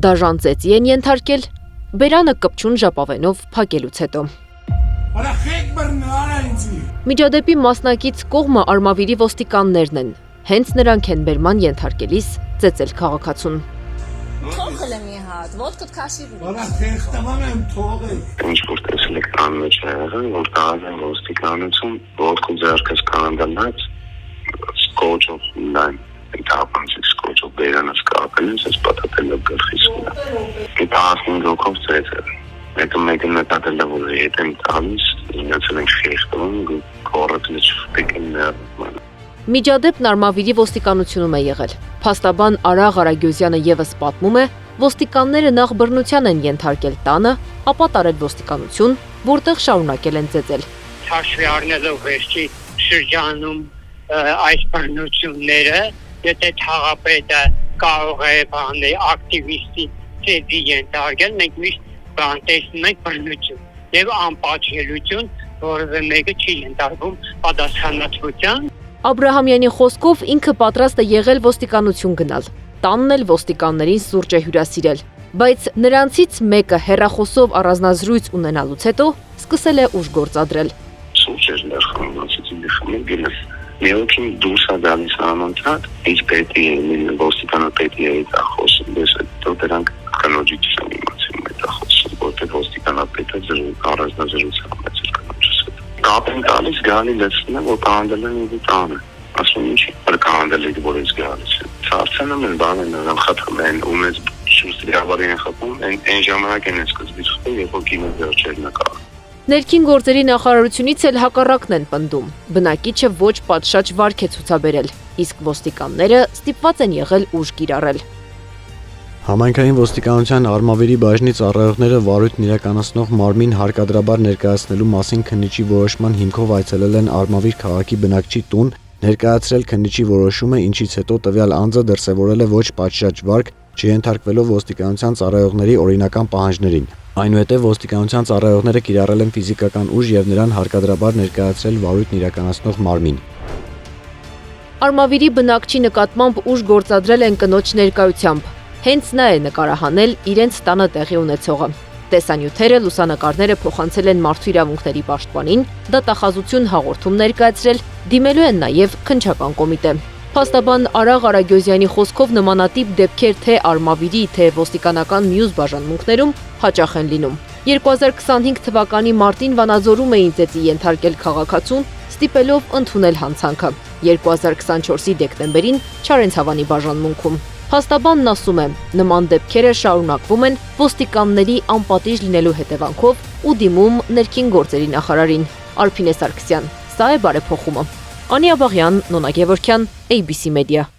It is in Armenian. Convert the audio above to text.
դաժան ծեծի են ենթարկել, բերանը կպչուն ժապավենով փակելուց հետո։ Միջադեպի մասնակից կողմը Արմավիրի ոստիկաններն են, հենց նրանք են բերման ենթարկելիս ծեծել քաղաքացուն։ Ինչ որ տեսել եք անմեջ եղել, որ տաղազեն ոստիկանություն, ոտքու ձեռքս կանդալած, սկոչով լայն, տաղապանցիկ սկոչով բերանս կապելիս, ես պատատել եմ գլխիս վրա։ 15 հոգով ծեծել։ Մեկը նկատել է, որ հետ եմ տալիս, ինացել ենք խեղտվում, կորրել չպեք եմ ներում։ Միջադեպն Արմավիրի ոստիկանությունում է եղել։ Փաստաբան Արաղ Արագյոզյանը ևս պատմում է, ոստիկանները նախ բռնության են ենթարկել տանը, ապա տարել ոստիկանություն, որտեղ շարունակել են ծեծել։ Հաշվի առնելով վերջի շրջանում այս բռնությունները, եթե թաղապետը կարող է ակտիվիստի ծեծի ենթարկել, մենք միշտ տեսնում ենք բռնություն եւ անպատժելիություն, որովհետեւ մեկը չի ենթարկվում պատասխանատվության։ Աբրահամյանի խոսքով ինքը պատրաստ է եղել ոստիկանություն գնալ։ Տանն էլ ոստիկաններին սուրճ է հյուրասիրել, բայց նրանցից մեկը հեռախոսով առանձնազրույց ունենալուց հետո սկսել է ուժ գործադրել։ Սուրճ էր ներխմում, ասեցի դիխմել գնաս։ Միոքին դուրս է գալիս անընդհատ, ինչ պետի է, ոստիկանապետի է այդ խոսում, ես հետո դրանք կնոջից եմ իմացել այդ խոսում, որտեղ ոստիկանապետը առանձնազրույց ունեցել կնոջից հետ։ Կապ են տալիս, գալի լցնում են, որ կհանդել են ու տանը, ասում ինչի, որ կհանդել եք, որ ես գալիս է։ Ցարցանում են, բան են, նրան խաթում են, ու մեզ շուրջ դիավարի են խփում, այն ժամանակ են սկզբից խփում, երբ որ կինը վերջեր նկարը։ Ներքին գործերի նախարարությունից էլ հակառակն են պնդում։ Բնակիչը ոչ պատշաճ վարք է ցուցաբերել, իսկ ոստիկանները ստիպված են եղել ուժ կիրառել։ Համայնքային ոստիկանության Արմավիրի բաժնի ծառայողները վարույթն իրականացնող մարմին հարկադրաբար ներկայացնելու մասին քննիչի որոշման հիմքով այցելել են Արմավիր քաղաքի բնակչի տուն, ներկայացրել քննիչի որոշումը, ինչից հետո տվյալ անձը դրսևորել է ոչ պատշաճ վարք, չենթարկվելով ոստիկանության ծառայողների օրինական պահանջներին։ Այնուհետև ոստիկանության ծառայողները կիրառել են ֆիզիկական ուժ եւ նրան հարկադրաբար ներկայացրել վարույթն իրականացնող մարմին։ Արմավիրի բնակչի նկատմամբ ուժ գործադրել են կնոջ ներկայությամբ։ Հենց նա է նկարահանել իրենց տանը տեղի ունեցողը։ Տեսանյութերը, լուսանկարները փոխանցել են Մարդու իրավունքների պաշտպանին, դատախազություն հաղորդում ներկայացրել, դիմելու են նաև քննչական կոմիտե։ Փաստաբան Արաղ Արագյոզյանի խոսքով նմանատիպ դեպքեր թե Արմավիրի, թե ոստիկանական մյուս բաժանմունքներում հաճախ են լինում։ 2025 թվականի մարտին Վանաձորում էին ծեծի ենթարկել քաղաքացուն, ստիպելով ընդունել հանցանքը։ 2024-ի դեկտեմբերին Չարենցավանի բաժանմունքում։ Փաստաբանն ասում է, նման դեպքերը շարունակվում են ոստիկանների անպատիժ լինելու հետևանքով ու դիմում ներքին գործերի նախարարին։ Արփինե Սարգսյան, սա է բարեփոխումը։ Անի Աբաղյան, Նոնա Գևորգյան, ABC Media։